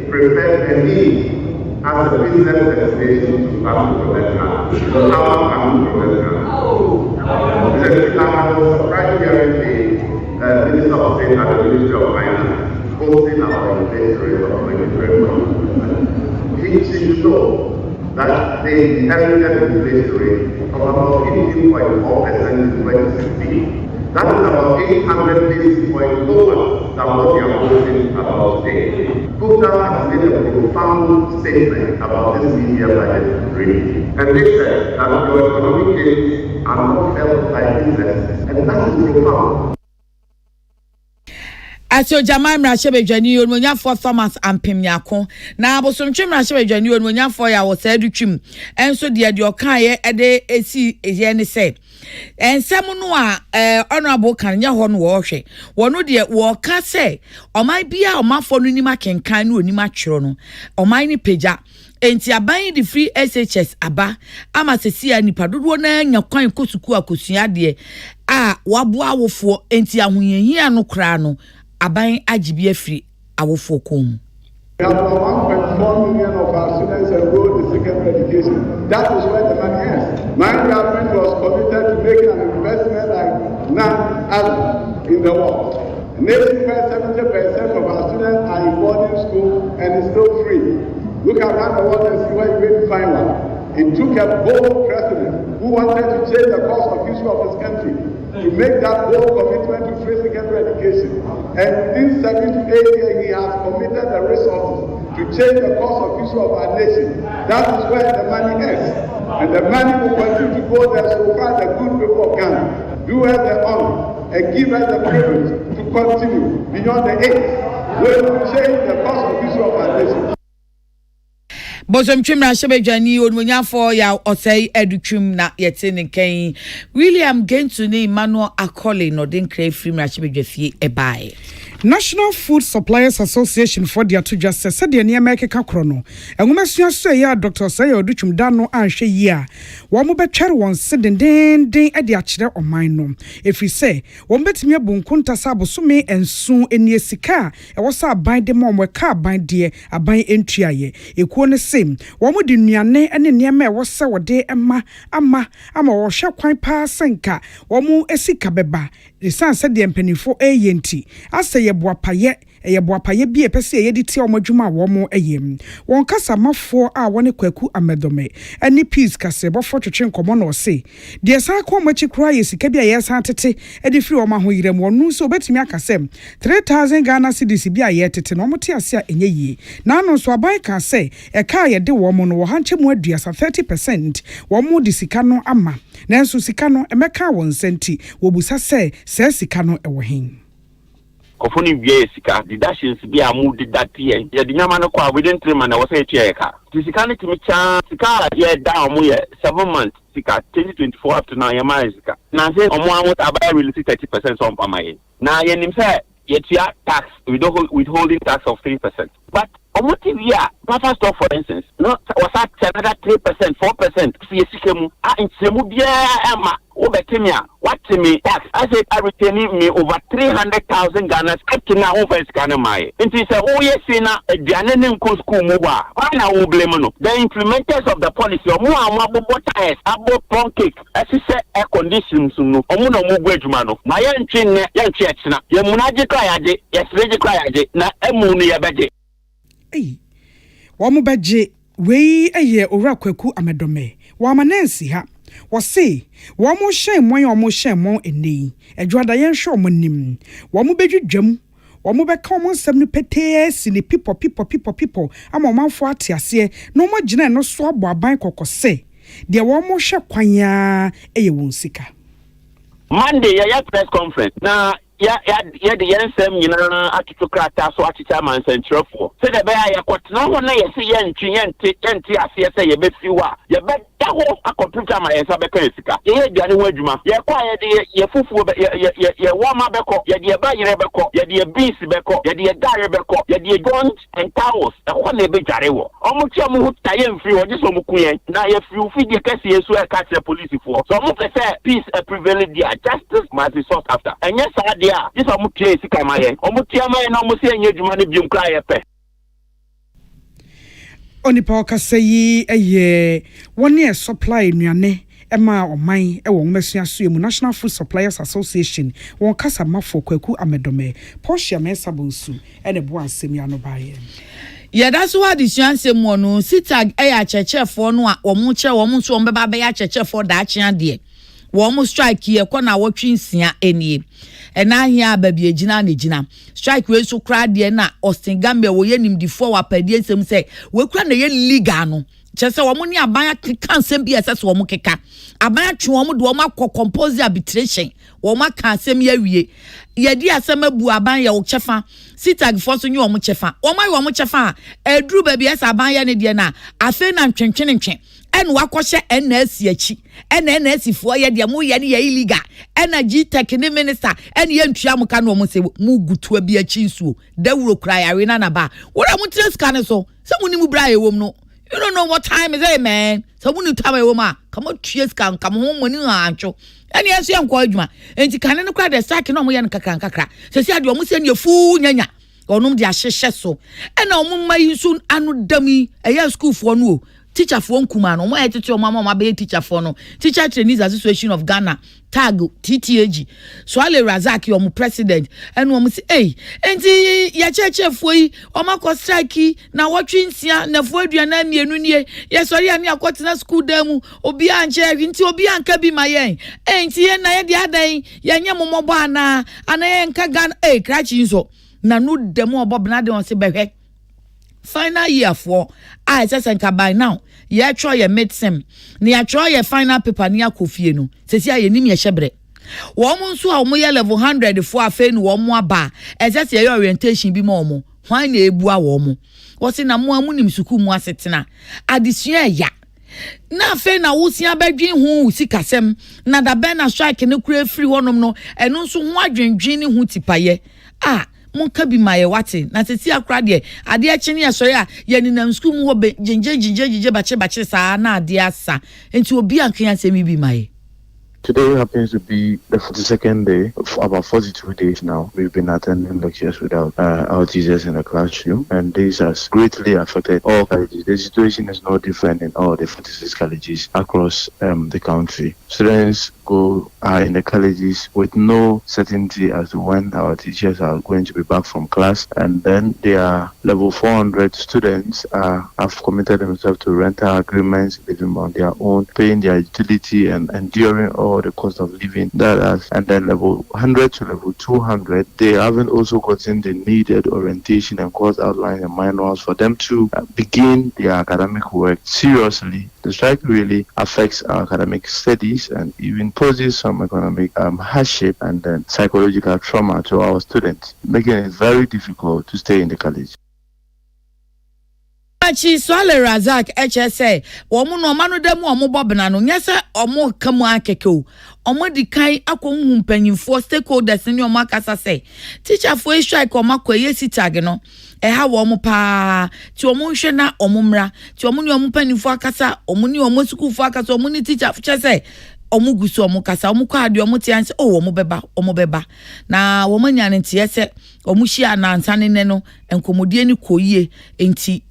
prefer a need as a business destination to travel to the country. So how can we protect them? I was surprised hearing the Minister of State and the Ministry of Finance posting about the history of He should know that they inherited the history of about 18.4% in 2016. That is about 800 basis points lower than what we are posting about today. Gupta has made a profound statement about this media budget review. And they said that your economic gains are not felt by businesses. And that is profound. Aso Jamai Mrashebe Jani Omonya for Thomas and Pimyako. Na Bosomchim Mrashebe Jani Omonya for ya was edutrim. And so dear your kaye ede esi ejene say. And Samunua honorable Kanya Hon Washe. One of the walker say, or my beer or my phone nima can kanu nima chrono, or my ni peja. Enti aban the free SHS aba ama sesia nipa dodo na nya kwan kosuku akosua de waboa wofo enti ahoyehia no kra no aban agibi afiri awofo kom. We have 1.4 million of our students enrolled in secondary education. That is where the money is. My government was committed to making an investment like none other in the world. Nationwide, 70% of our students are in boarding school and it's still free. Look around the world and see where you will find one. It took a bold president who wanted to change the course of history of his country to make that bold commitment to free secondary education. And within 7 to 8 years, he has committed the resources to change the course of history of our nation. That is where the money is. And the money will continue to go there so far the good people of Ghana do us the honor and give us the privilege to continue beyond the age where we change the course of history of our nation. Bosom Chimra Shebejani Omunya for ya Osei Educhum na Yetin Ken William Gentuni Manuel Akole no den crave film Shebejafie ebae. National Food Suppliers Association for the to just said the near America Crono. And we must say, ya Dr. Sayo Duchum Dano and she ya. One more better one said, den at the achre or mine. If we say, one bet me a bunkunta sabo sume and soon in ye sika, I was a bind the mom where car bind dear, a bind entry a quone same. One would in your name and in your mare was sour day ama or shall quite pass senka, one more a sika beba. The son said the penny for a yenti. I say boapaye boapaye bi epese ye diti omodwuma wo mo ayem won kasa mafo a woni kwaku amedome ani peace kase bofo twetwe nkomo no se de san ko machi kura ye sika bi aye san tete e de firi o ma ho yirem wonu so betimi akasem 3000 Ghana cedis bi aye tete no mote ase a enye yi na no so aban ka se e ka ye de wo mo no wo hanche mu aduasa 30% wo mo de sika no ama nanso sika no emeka won senti wo busa se sika no e wo hen Kofoni vie sika deductions bi amu de datie ye de nyama no kwa within 3 months was say tieka ti sika ne timi cha sika ye down mu ye 7 months sika 2024 up to now ye ma sika na say omo amount about release 30% on pamaye na ye nim say ye tia tax withholding tax of 3% but Omotivia, Papa store for instance, no, was at another 3%, 4%, CSCM, in Semubia, Emma, Obetimia, what to me, tax, I said, I retaining me over 300,000 Ghana, up to now over Ghana. My, and he said, oh, yes, Sina, a Janan school Muba, why now, Oblemono, the implementers of the policy, or more, Mabo tires, Abo pancake, as he said, air conditions, no, Omuno Mugwejmano, my young chin, young chechna, Yamunaji Kayaji, yes, Reggie Kayaji, na Emuni Abaji. Wamu beje wei eye owura kwaku amedome wa manensi ha wo se wamu hyen mon omu hyen mon eni adwada yen hwe omu nim wamu bedwudwam wamu beka omu nsem ni pete si ni people ama omanfo atiase na omu gina no so abo aban kokose de wamu hwe kwanya eye wonsika Monday ya press conference na ya the yensem nyina atutokrata so achicha man centrofo se de be ya kwotena ho na yesi yenti ase se ye befiwa ye be da ho computer ma yesa be kan sika ye duane ho adwuma ye kwa ye de ye fufuo ye woma beko ye de ba yire beko ye de beans beko ye de dare beko ye de guns and towels e ho na be dware wo omo tia mo taye mfiri o je so mo kuyen na ye fi ufi de kase yesu e ka tire police for so mo pe say peace prevail there justice must be sought after and yes dia this are mutie sika maye omutia maye na omusie enye dwuma ne biom kra ye pe onipa okasayi eye woni e supply nuane ema oman e won masua so emu National Food Suppliers Association won kasa mafo kwaku amedome Portia Mensabonsu ene bo asem ya no baye yeah, that's what the chance mo no sitag chechefo no a omo che omo so ombeba be ya chechefo da chia de womo strike ye kona wotwe nsia enie ena hia babie gina na gina strike we so kra de na Austin Gambia wo ye nimdifo wa padie nsem se we kra na ye liga no chese womo ni aban kan sem bi ese so womo keka aban atwe womo de womo compose arbitration womo kan sem ya wie ye di asem abu aban ye wo chefa sitag fo so nyi womo chefa womo chefa edru babie ese aban ye ne de na afi na ntwentwentwen en wakɔhye NS achi NS fo ye de mo ye ne ye illegal energy technical minister en ye ntua mo ka no mo se mu gutu abi achi nsuo dawuro kra yare na ba wora mo tres kan so se mo ni mu bra ye wom no you don't know what time is it man so mo ni time ye wom a come on tres kan come ho mo ni ancho en ye so ye nko adwuma enti kan no kra de sack no mo ye nkakra se se ade mo se ne fu nyanya onum de ahyehye so en na mo mai nsu anu dami eye school fo no teacher for nkuma no mo etete o mama be teacher for no teacher trainees association of Ghana tag TTAG so ale Razak your president and wo say enti ya chefo yi o makọ strike na wotwe nsia na fo aduana mienu nie ye sori ani akotena school dam obi anche enti obi anka bi mayen enti ye na ye de adan ye nya momobo ana ye nka Ghana krachi nso na no dem obob na de on se behwe final year for I say by now ye try your medicine ni ya try your final paper ni akofie no sesi aye nim ye hyebre wo mo nso a wo ye level 100 for afa ni wo mo aba ese se ye orientation bi mo mo hwan na ebu a wo mo wo se na mo amunim suku mu asetena adesua ya na afa na wo sia badwen hu sikasem na da ben na strike ne kura free honom no eno nso ho adwendwen ne hu tipaye monka bi maye wate na teti akra de ade a chene asori a ye ninam school mu wo jinje bache sa na ade asa enti obi ankan asemi bi maye. Today happens to be the 42nd day of about 42 days now. We've been attending lectures without our teachers in the classroom, and this has greatly affected all colleges. The situation is no different in all the 46 colleges across the country. Students are in the colleges with no certainty as to when our teachers are going to be back from class, and then their level 400 students have committed themselves to rental agreements, living on their own, paying their utility and enduring all the cost of living and then level 100 to level 200 they haven't also gotten the needed orientation and course outline and manuals for them to begin their academic work seriously. The strike really affects our academic studies and even poses some economic hardship and then psychological trauma to our students, making it very difficult to stay in the college. Achi Swale Razak HSA womu no manu demu omo bobna no nyese omo kamu akeke o omo di kan akonhu mpanyimfo stakeholders ni omo akasa say teacher for strike omo akoye sitag no ha wo omo pa ti omo hwe na omo mra ti omo ni omo mpanyimfo akasa omo ni omo schoolfo akasa omo ni teacher for say omo gusu omo kasa omo kwa ade omo tianse omo beba na omo nyane ntiese omo hia na ansane ne no enkomodie ni koyie enti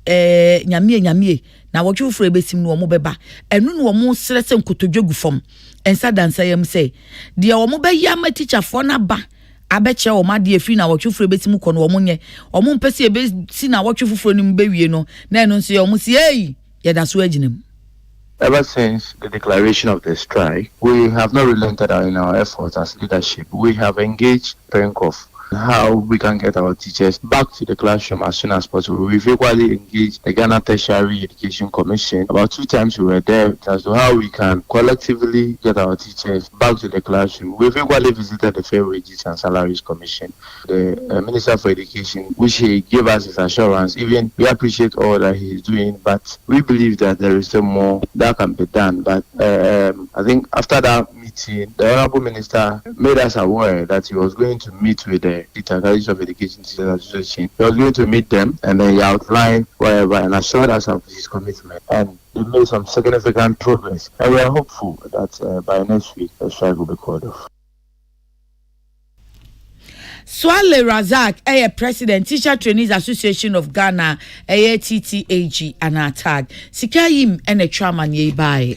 nyamie na wotwufure besim no omo beba enu no omo srese nkotodwogu fom ensa dansa yam say de omo be ya ma teacher for na ba abeche o ma de afi na wotwufure besim ko no omo nye omo mpese ebe si na wotwufure no mbewie no na enu nso omo si ei yeda so aginem. Ever since the declaration of the strike, we have not relented in our efforts as leadership. We have engaged Penkoff how we can get our teachers back to the classroom as soon as possible. We've equally engaged the Ghana Tertiary Education Commission. About 2 times we were there as to how we can collectively get our teachers back to the classroom. We've equally visited the Fair Wages and Salaries Commission, the Minister for Education, which he gave us his assurance. Even we appreciate all that he is doing, but we believe that there is still more that can be done. But I think after that meeting, the Honorable Minister made us aware that he was going to meet with the College of Education Teachers Association. He was going to meet them and then he outlined whatever and assured us of his commitment. And they made some significant progress. And we are hopeful that by next week the strike will be called off. Swale Razak, President, Teacher Trainees Association of Ghana, TTAG, and attack. Sikayim and a trauma nearby.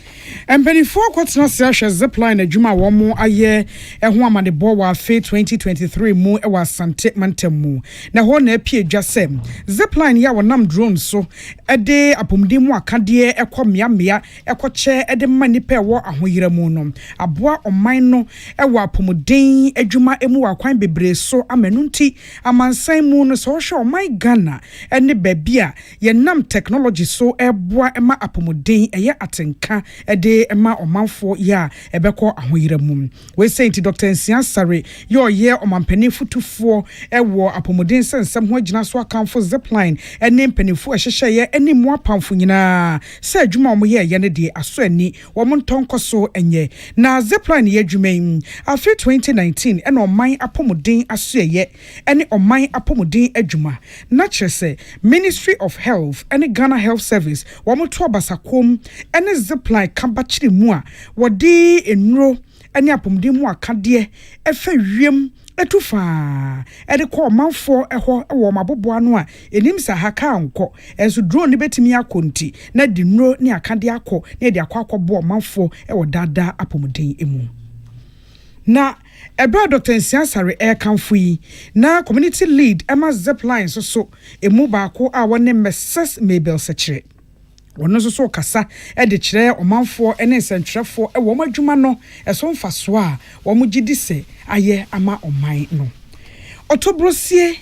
And penny 4 quarters not session zipline a Juma Womo a year, and one the Bowa Fe 2023 mu ewa Sante Mantemu. Na one appear just same. Zipline ya nam drone so a day upon wa kadie a comia, a coche at the money per war a huira mono. A boa or mino, a wapomudin, a Juma emu a quine bebre so amenunti amansai mu no so hwe my Ghana ene babia ye nam technology so eboa ema apomuden eye atenka ede ema omanfo ya ebekọ ahoyira mu we say nti Dr. Nsiasare yo ye omampani futufo ewo apomuden sensem ho agina so akanfo zipline ene mpanifo ehhehye ye ene mu apamfo nyina se adwuma omo ye ne de aso ani wo montonko so enye na zipline ye adwuma yi afi 2019 ene oman apomuden aso ye ene oman apomuden adwuma na kyerese Ministry of Health ene Ghana Health Service wo moto abasakom ene zipline kambachiri mu a wodi enuro ene apomuden mu akade efa wiem etufa ede ko manfo eho ewo maboboa no a enim sa haka anko enso drone ne betimi akonti na di nuro ne akade akọ na de akọ manfo ewo dada apomuden emu na ebra Dr. Nsiasare kanfo yi na community lead Emma Zipline so emu baako a wone Mrs. Mabel Sechere wono so kasa de kire omanfo ene nsentwerefo wo madwuma no eso mfaso a wo mugidi se aye ama oman no otobrosie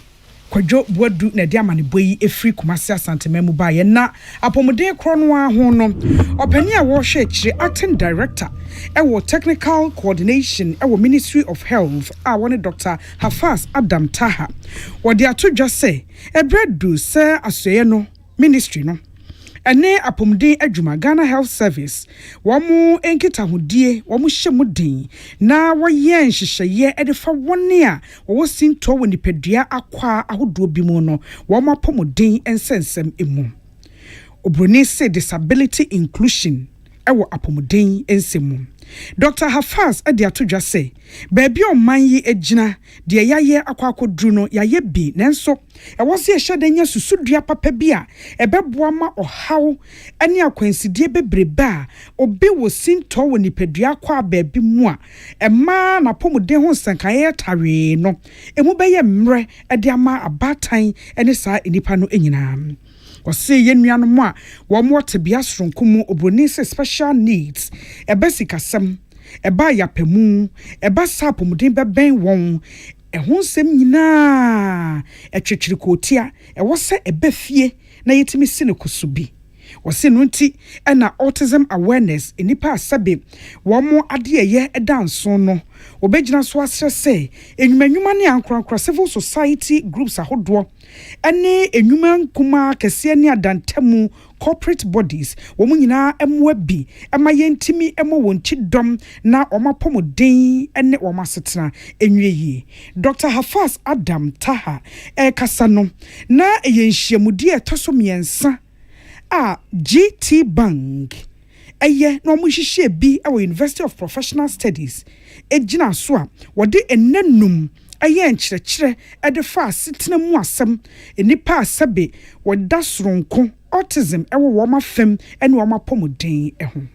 kwadwo buadu na de amane boyi efri Kumasi Asantema mu ba ye na apomuden kro no ho no opani a wo hwe kire acting director ewo technical coordination ewo Ministry of Health a wone Dr. Hafas Adam Taha wodi atodwa se ebredu se asoye no ministry no ene apomuden adwuma Ghana Health Service womu enkita hodie womu hyemudin na woye nhyehyeye edefa wone a wo sinto woni pedua akwa ahodo bi mu no womu apomuden ensensem emu obroni say disability inclusion ewo apomuden ensemu Dr. Hafaz ade atodwa se baabi oman yi agina de yaye akwakodru no yaye bi nenso ewo se ehye nya susudua papa bi a ebeboa ma ohaw ane akwansidie bebrebe a obi wo sinto wo nipadua kwa baabi mu a ema na pomuden ho sankaye tare no emu beye mre ade ama abatan ene saa enipa no enyina wose yenuano mo a wo mo tebia sronkomu obroni se special needs ebesi kasam eba yapemu eba sapomuden beben won ehun sem nyina etwetwere kotia ewo se ebefie na yetimi sine kosubi wɔse no nti ɛna autism awareness enipa asabe wɔn adeyɛ ɛdanso no obegyina so asrɛ sɛ enwumanwuma ne ankorankora civil society groups ahodoɔ ɛne enwuma nkuma kɛseɛ ne adantamu corporate bodies wɔn nyinaa ɛmoa bi ɛma yɛntimi ɛmo wɔn ti dɔm na wɔn apɔmuden ɛne wɔn asetena enwie yie Dr. Hafaz Adam Taha ɛkasa no na ɛyɛ nhyiamudi ɛtɔ so mmiɛnsa a GT Bank ɛyɛ na wɔn hyehyɛ bi ɛwɔ University of Professional Studies egyina so a wɔde enanum ɛyɛ nkyerɛkyerɛ ɛde fa asetena mu asɛm enipa asabe wɔda soronko autism ɛwɔ wɔn afɛm ɛne wɔn apɔmuden ɛho.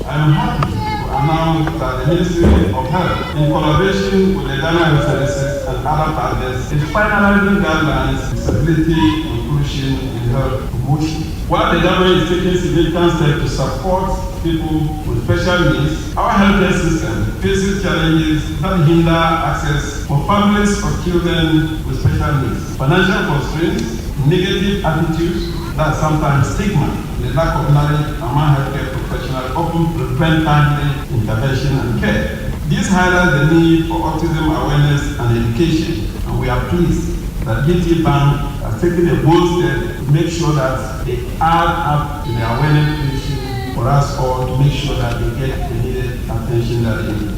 I'm happy to announce that the Ministry of Health, in collaboration with the Ghana Health Services and other partners, is finalizing guidelines on disability inclusion in health promotion. While the government is taking significant steps to support people with special needs, our healthcare system faces challenges that hinder access for families of children with special needs. Financial constraints, negative attitudes, that sometimes stigma, the lack of knowledge among healthcare professionals often prevent timely intervention and care. This highlights the need for autism awareness and education, and we are pleased that GT Bank has taken a bold step to make sure that they add up to the awareness issue for us all to make sure that they get the needed attention that they need.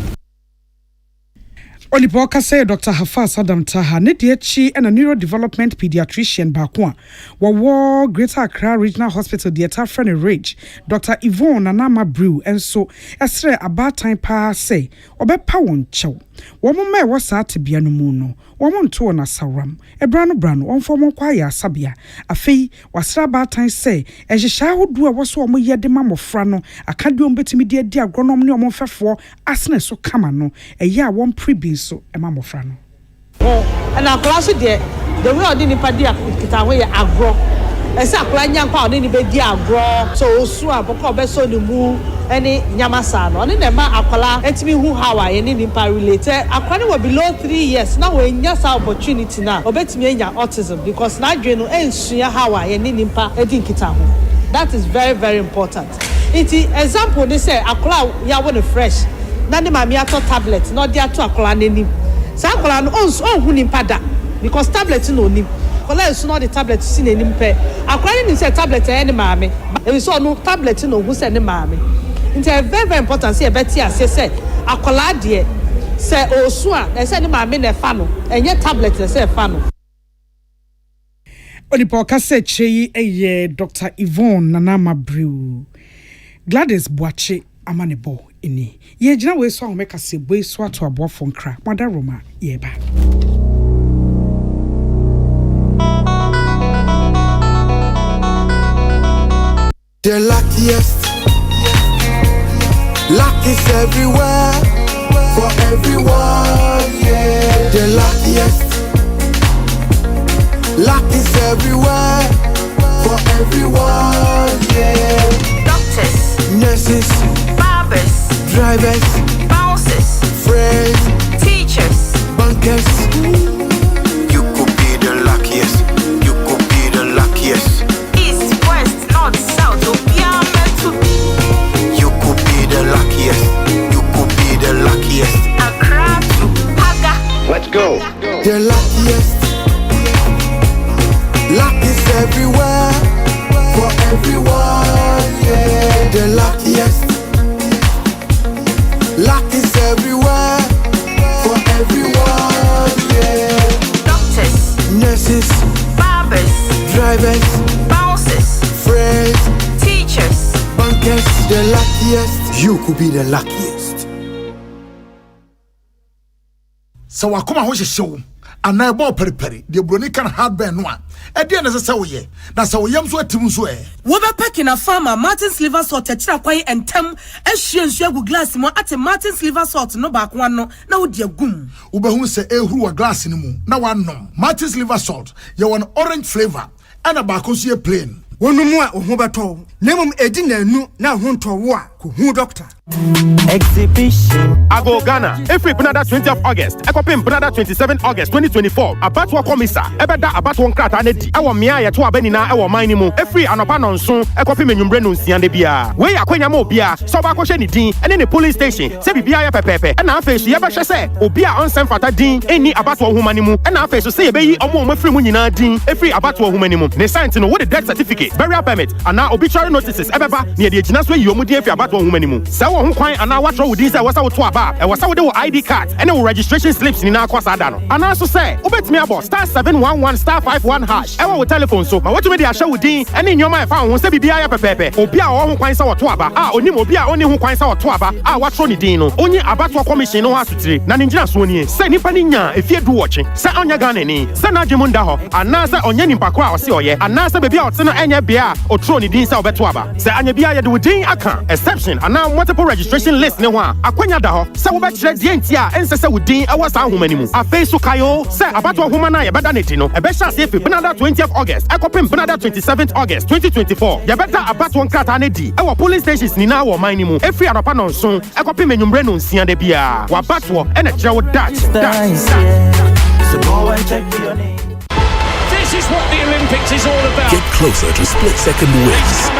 Onipo kase Dr. Hafaz Adam Taha ne de chi and a neurodevelopment pediatrician bakwa wo Greater Accra Regional Hospital de ta friend Rage Dr. Yvonne Nanama Brew and so esre about time pa say obepa won chew wo mo me wo sa tebia no mu no wo mo nto na saram brano won fo mo kwa ya sabia afei wasra about time say ehihya hodo a wo so mo ye de mamofra no akadom betimi de adi agronom ne omo fefo asne so kama no eya won prebi so mamofra no and our class there the way odini padi kita ho ye agro ese akla nyanka odini be di agro so osu aboko be so ni mu eni nyamasa no oni na ma akwala etimi hu how aye ni nimpa related akwani we below 3 years now we nya sa opportunity na obetimi enya autism because na dwe no ensua how aye ni nimpa edi kita ho that is very very important iti example ni say akwala ya won fresh na ni mami ato tablet no dia to akwala nani sa akwala no on hu nimpa da because tablet no nim kola esu no the tablet si na nim pe akwala ni say tablet e ni mami e so no tablet no hu say ni mami it's very very important say beti say akwala de say osu a na say ni mami na fa no enye tablet na say fa no Onipo kase chei eye Dr. Yvonne Nanama Brew Gladys Boache amanebo ini ye gina we so ahomeka se boy so ato abofo nkra mother Roma ye ba the luckiest luck is everywhere for everyone yeah the luckiest luck is everywhere for everyone yeah doctors nurses barbers drivers bouncers friends teachers bankers you could be the luckiest you could be the luckiest east west north south meant to be you could be the luckiest you could be the luckiest Accra to Paga let's go the luckiest luck is everywhere for everyone yeah the luckiest luck is everywhere for everyone yeah doctors nurses barbers drivers bouncers friends teachers bankers the luckiest you could be the luckiest so wakoma ho hyehyew ana ebo periperi de broni kan hardware no a e de necessary wo ye na so yam so atim so e wo be packing a farmer Martin's liver salt techira kwai entem ehwie nsu agu glass mo ate Martin's liver salt no ba kwa no na wo de agum wo be hu se ehuru wa glass ni mu na wanom Martin's liver salt ye won orange flavor ana ba ko so ye plain wonumu a ho beto nemum edi nanu na ho ntowo a who doctor exhibition Ago Ghana every Penada 20th August Ekopim Penada 27th August 2024 Abatwa Komisa Ebeda Abatwa Nkrata Nedi Ewo Mia Yeto Abenina Ewo Manimu every Anopa Nonson Ekopim Enyumbre no Nsiande bia we akwanya mo bia so ba ko hwe ni din ene ne police station se bibia ya pepepe e na afa so ye ba hwe se obi a onsem fata din eni Abatwa Humanimu e na afa so se ye beyi omo free mu nyina din every Abatwa Humanimu ne science no with the death certificate burial permit and now obituary notices ebeba ne de gina so yi omo din every Abatwa Humanimu se wo ho kwan ana watro wudin se wasa wo to aba e wasa wo de wo ID card ene wo registration slips ni na akwasa da no ana so se obetimi abo *711 *51 hash e wo telephone so ma wotumi de ahye wudin ene nyoma e fa ho se bibia ya pepepe obi a wo ho kwan se wo to aba a onim obi a oni ho kwan se wo to aba a watro ni din no onyi Abatwa commission no asutire na ne ngina so ni se nipa ni nya efie du woche se onya Ghana ni se na dwemu nda ho ana se onye nimpa ko a ose oye ana se bebi a ote no enye bia otro ni din se obeto aba se anya bia ye de wudin aka exception ana multiple registration list ne ho a akwanya da ho se wo be kire die ntia ense se wudin e wasa ahomani mu afei so kayo se Abatwa homa na ye beda neti no e be sha se Penada 20th August ekopim Penada 27th August 2024 ye beta Abatwa nkrata na di e wo police stations ni na wo man ni mu efri Anopa Nonson ekopim Enyumbre no Nsia da bia wa Abatwa e na kire wo dat so go and check your name. This is what the Olympics is all about. Get closer to split-second wins.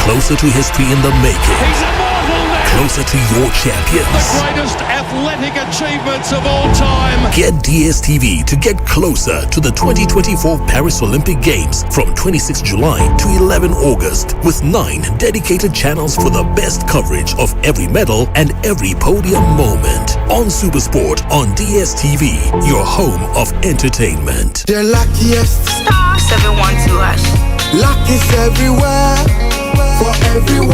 Closer to history in the making. He's immortal now. Closer to your champions. The greatest athletic achievements of all time. Get DSTV to get closer to the 2024 Paris Olympic Games from 26 July to 11 August with 9 dedicated channels for the best coverage of every medal and every podium moment. On Supersport on DSTV, your home of entertainment. The luckiest *712#. luck is everywhere for everyone,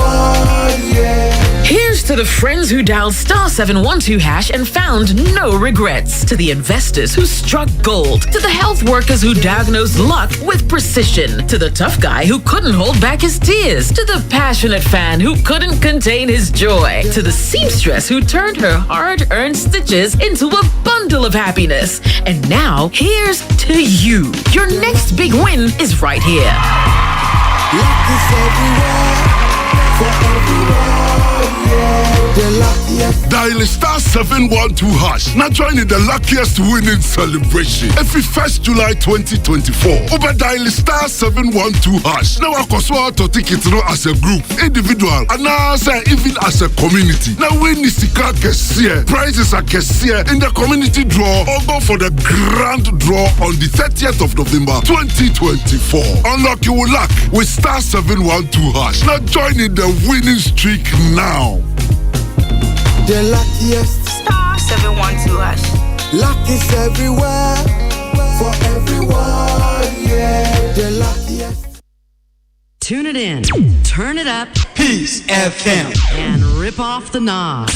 yeah. Here's to the friends who dialed *712# and found no regrets. To the investors who struck gold. To the health workers who diagnosed luck with precision. To the tough guy who couldn't hold back his tears. To the passionate fan who couldn't contain his joy. To the seamstress who turned her hard-earned stitches into a bundle of happiness. And now, here's to you. Your next big win is right here. Luck is everywhere for everyone, yeah. The luckiest. Dial *712#. Now join in the luckiest winning celebration. Every 1st July 2024. Over dial *712#. Now I can to tickets as a group, individual, and now even as a community. Now win the Sika Kessie. Prizes are Kessie in the community draw or go for the grand draw on the 30th of November 2024. Unlock your luck with *712#. Now join in the winning streak now. The luckiest. *712#. Luck is everywhere for everyone, yeah. The luckiest. Tune it in, turn it up, Peace FM, and rip off the knob.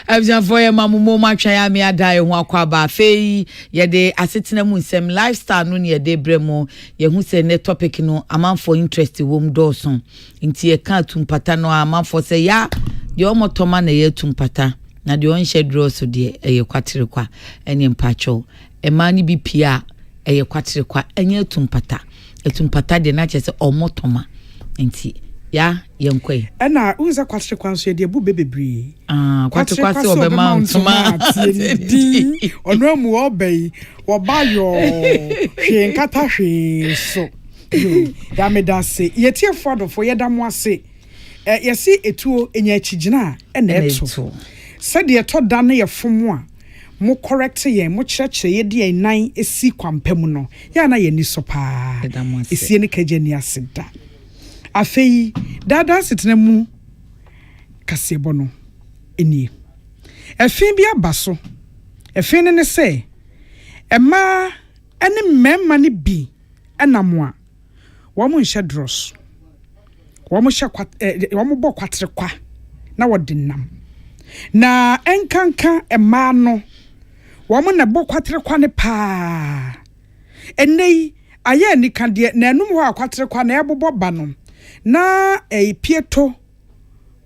Abjanfo ye mamumo matwa ya me adai ho akwaba fei ye de asetena mu nsem lifestyle no ne ye de bremo ye hu se ne topic no amanfo interest wom doson nti ye kan tumpata no amanfo se ya de omotoma na ye tumpata na de on shedro so de ye kwatere kwa ene mpacho e mani bi pia ye kwatere kwa enye tumpata etumpata de na chese omotoma nti ya yenkwe ena unza kwatere kwa so de bu bebebri kwatere kwa so be mountma di onu amu obey oba yo hwe nkata hwe so ya me da se ye tie fodo fo ye da mo ase ye si etuo enya achigina ena eto se de to da na ye fomo a mo correct ye mo kyerɛkyerɛ ye de nan esi kwampam no ya na ye ni so pa esie ne kaje ni aseda afei dada sitena mu kasebo no enie afin bi abaso afin ne se ema ene memma ne bi enamo a wo mo nhye dross wo mo hye wo mo bɔ kwatere kwa na wo de nam na enkanka ema no wo mo na bɔ kwatere kwa ne pa enei aye ni kande na enum ho akwatere kwa na ebobɔ ba no na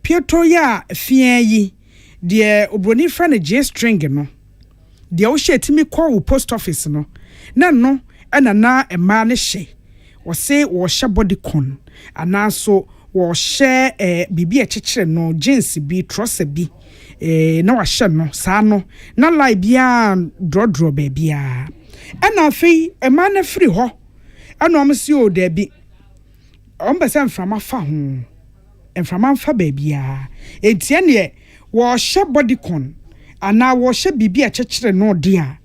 pieto ya fie yi de obroni fra na J string no de wo hye timi call post office no na no ena na ema ne hye wɔse wɔhyɛ body con anaso wɔhyɛ bibi ɛkyekyere no jeans bi trouser bi na wahyɛ no saa no na lie bia drodro baabia ɛna afei ɛma na free hɔ ɛna ɔmo si o da bi ɔmo bɛsɛ mframa fa ho mframa mfa baabia etie ne wɔhyɛ body con ana wɔhyɛ bibi ɛkyekyere no dia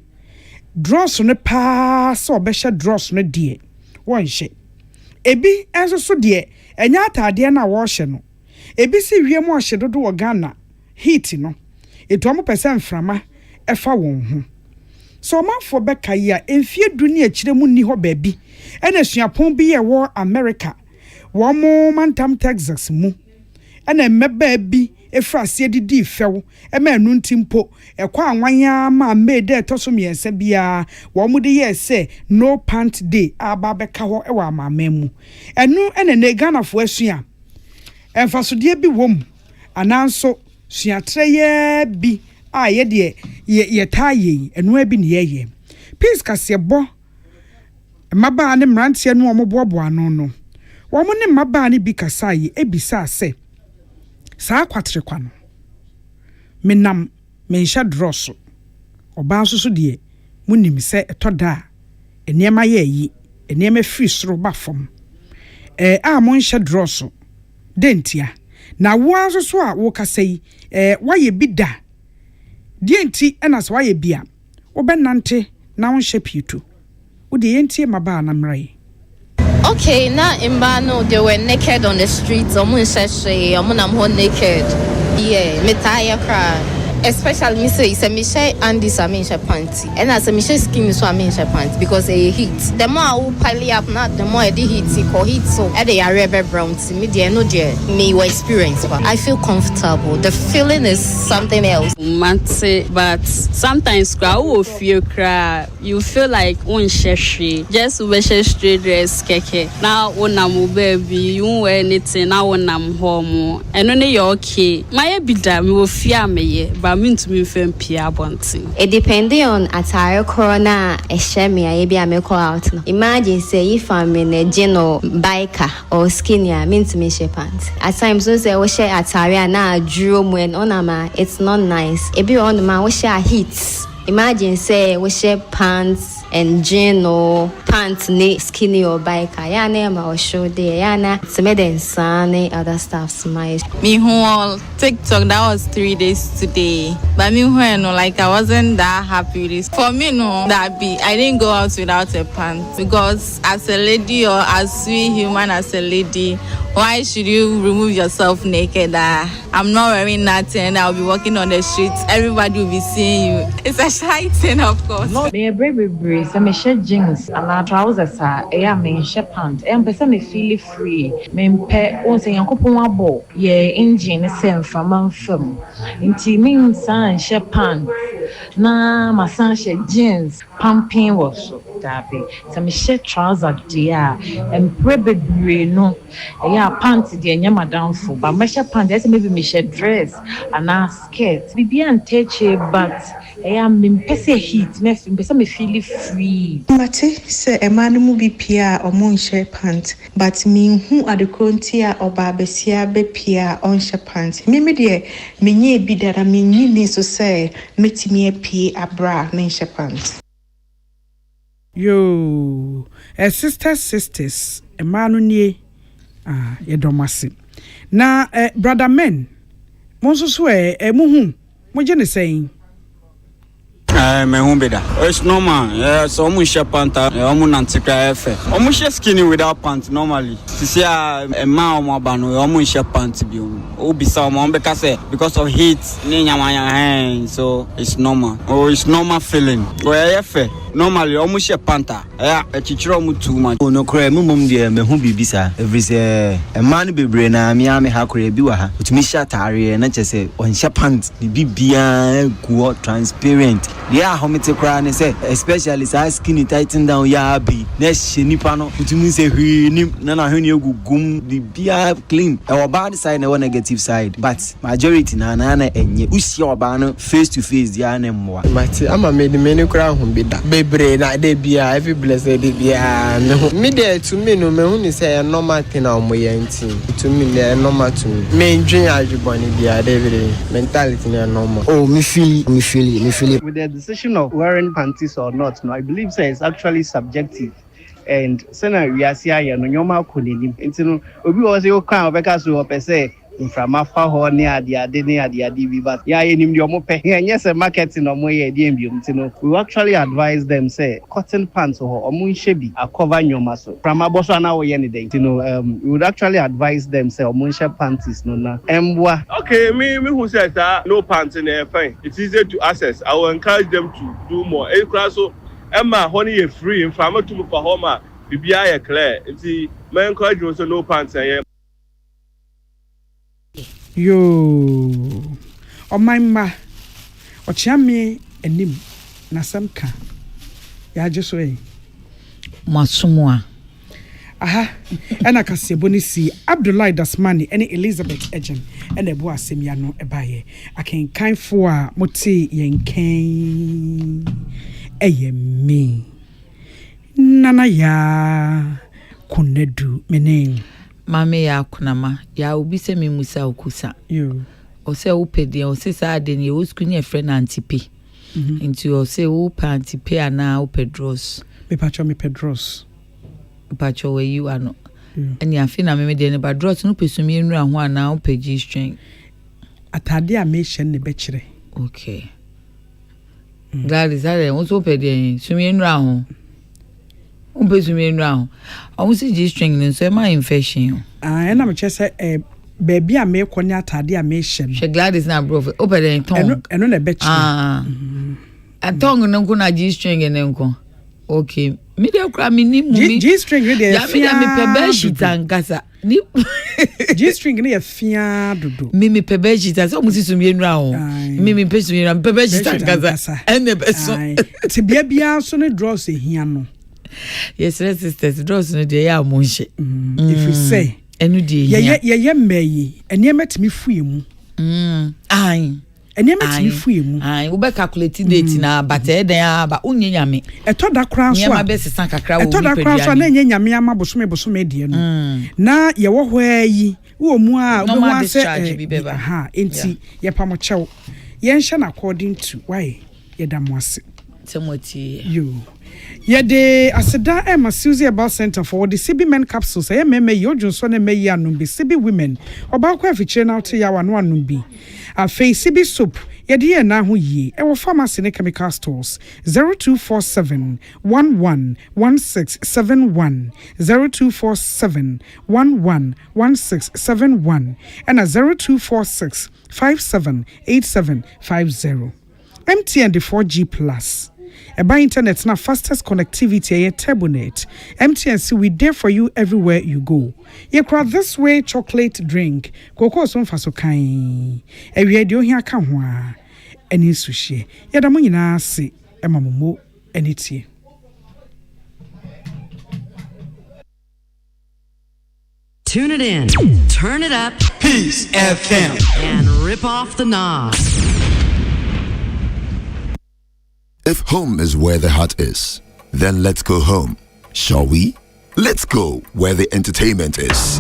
dross no pa so ɔbɛhyɛ dross no die wɔnhyɛ ebi enso so die enya atade na wɔhyɛ no ebi si wiem ɔhyɛ dodo wɔ Ghana heat no etu ɔmo pɛsɛ mframa ɛfa wɔn ho so ɔmanfo bɛka yi a emfie du ne akyire mu ni hɔ baabi ɛna suapon bi yɛ wɔ America wɔn mantam Texas mu ɛna mmɛbaa bi efrasie didi fɛw ɛma enu ntimpo ɛkɔ anwanya ma Midday toso miensa bia wɔn de yɛ sɛ no pant day aba bɛka hɔ ɛwɔ amama mu ɛnu ɛna ne Ghana fo asua ɛmfasodie bi wom ananso suatre yɛ bi a yɛ de yɛ taaye ɛnu abi ne yɛ peace kase bɔ mmaba ne mrantie no wɔn boaboa ano no wɔn ne mmaba ne bi kasa yi ebisa sɛ saa kwatre kwa no menam menhya drosso oba nso so de munim sɛ etoda enema yɛ yi enema free soro ba fam a monhya drosso dentia na wo nso so a wo kasa yi wayɛ bi da de enti ɛna so wayɛ bia wo bɛnante na wo nhya pietu wo de yentie maba na mrai. Okay, now in Bano, they were naked on the streets. I'm naked. Yeah, me tired cry. Especially me say, me share Andy's a share panty, and as a me share skin so I share panty because they heat. The more I will pile up, not the more I heat. Heat so at the area brown to me, dear no dear me your experience, but I feel comfortable. The feeling is something else. But sometimes crowd feel cry. You feel like one share just wear straight dress keke. Now when I'm baby, you wear anything. Now when I'm home, and only you're okay. My be damn will fear me. It depending on attire corona a shame I be a make out. Imagine say if I'm in a general biker or skinny I mean to me shape pants. At times so say we share attire now drew when on it's not nice. It be on my we share heats. Imagine say we share pants and jean or pants ne skinny or biker. Ya name or show there. Yana to me then sunny other stuff my me who TikTok that was 3 days today. But me when like I wasn't that happy with this. For me no that be I didn't go out without a pants because as a lady or as we human as a lady, why should you remove yourself naked? I'm not wearing nothing. I'll be walking on the streets. Everybody will be seeing you. It's a shy thing, of course. Me a brave. So me share jeans and trousers. Me share pants. Person me feel free. Me pe on say yankopon abo. Ye engine same from film. Inti me san share pants. Na my son share jeans. Pumping was so. So me share trousers there. And brave no. Pants the nyama down for. But me share pants. Maybe me share dress and a skirt. Bibi and touch but I am in pese heat. Me feel free. Mate say a man mu bi pia or mon share pants. But me who are the crontia or barbesia be pia on share pants. Me dear me nye bi that I mean ni so say meti me pia a bra men share pants. Yo, sisters, a man nie ye domasi. Na brother men, monso swe muhu, mo je ne saying. Me humbeda. It's normal. Yeah, so omu share panta, omu nantika efe. Omu share skinny without pants normally. See a man omu abano, omu share pants bi. Obisa omu because of heat, ni nyamanya hand, so it's normal. Oh, it's normal feeling. Go efe. Normally omu share panta. Yeah, chichiro omu too much. No kore mu mum de me hu bibisa. Every say a man bebre na me ha kore bi wa ha. Utumi share tare na chese on share pants. Di bibia go transparent. Yeah, how me take cry say, especially say skinny tighten down ya be. Next nipa no, utumi say hwi ni na hwe ni egugum the bia clean. Our bad side na negative side, but majority na enye. Usi oba no face to face dia na mwa. Mate ama me de many cry hom be da. bebre na de bia every blessed de bia me there to me no me hu say a normal thing na omoyanti to me na normal to me me ndwen ajuboni bia de mentality na normal. Oh, me feel it. With the decision of wearing panties or not, no, I believe say it's actually subjective. And sena we are see no nyoma konini. Nti no obi wo say o kan obeka so o pese inframa fa ho ne ade bi but ya enim de omo pe. Yes, marketing no mo ye de mbiem. Nti no we actually advise them say cotton pants ho omo nhye bi cover nyoma so. Frama boso na wo ye ne dey. Nti no we would actually advise them say omo nhye panties no na emwa. Okay, me who says that no pants in there fine. It's easy to access. I will encourage them to do more. So Emma, honey, you're free. In farmer to for home, BBI clear. It's the man encourage you also no pants. Yo, oh my ma, or chammy and nim, Nasamka. Ya just way. Masumwa. Aha, and I can see Bonisi, Abdullah Dasmani, and Elizabeth Ejem, and a boy Semiano Ebaye. I can kind for Moti Yenkain. Me nana ya kunedu meneng mame ya kunama ya obi se me musa okusa yo o se wo pede o se sa de ne o skuni e friend antipe nti o se wo pa antipe ana o pedros me pedros pacho we you ano ani afi na me de ne badros no pesumi enura ho ana o pegi string atade a me hye ne be kire okay. That is that. Also, pedi. Sumi enra ho. Umpe sumi enra ho. Amusi G string so my infection. Na me chese baby a me konya atade a me hye. She glad is na bro. Open the tongue. Eno na be kire. A tongue no na G string enko. Okay. Me dey kra me ni mu. G string dey ya me pebe shita nkasa. Ni G string ne fia dodo. Me pebe shita so musi sumi enra ho. Me pesu enra pebe shita nkasa. Ene beso. Ti bia so ne draws ehia no. Yes, sisters draws no dey ya monhye. If you say enu dey ye meyi ene metimi fue mu. Ai ene metimi fue mu. Ai wo be calculate date na but e den ba onye nyame. Eto da kran so. Nyama be sesan kakra wo eto da kran so na enye nyame ama bosome die no. Na ye wo hwa yi wo mu a wo wa se aha enti ye pamochew. Ye nhye na according to why ye da mo ase. Timothy yo. Ye de aseda Emma Susie about center for the CB men capsules e meme yo junso na meyi anum bi CB women oba kwa fiche na to ya wano anum bi afei CB soap ye de ye na ho yi e wo pharmacy ne chemical stores 0247 111671 0247 111671 and 0246 578750 MTN the 4G plus. By internet na fastest connectivity a Turbonet. MTN see we there for you everywhere you go. You crowd this way chocolate drink. Cocoa so faso kan. E we de ohia ka ho a. Eni sushi. Ya da mo nyina se e mamomo eni tie. Tune it in, turn it up, Peace FM, and rip off the knob. If home is where the heart is, then let's go home, shall we? Let's go where the entertainment is.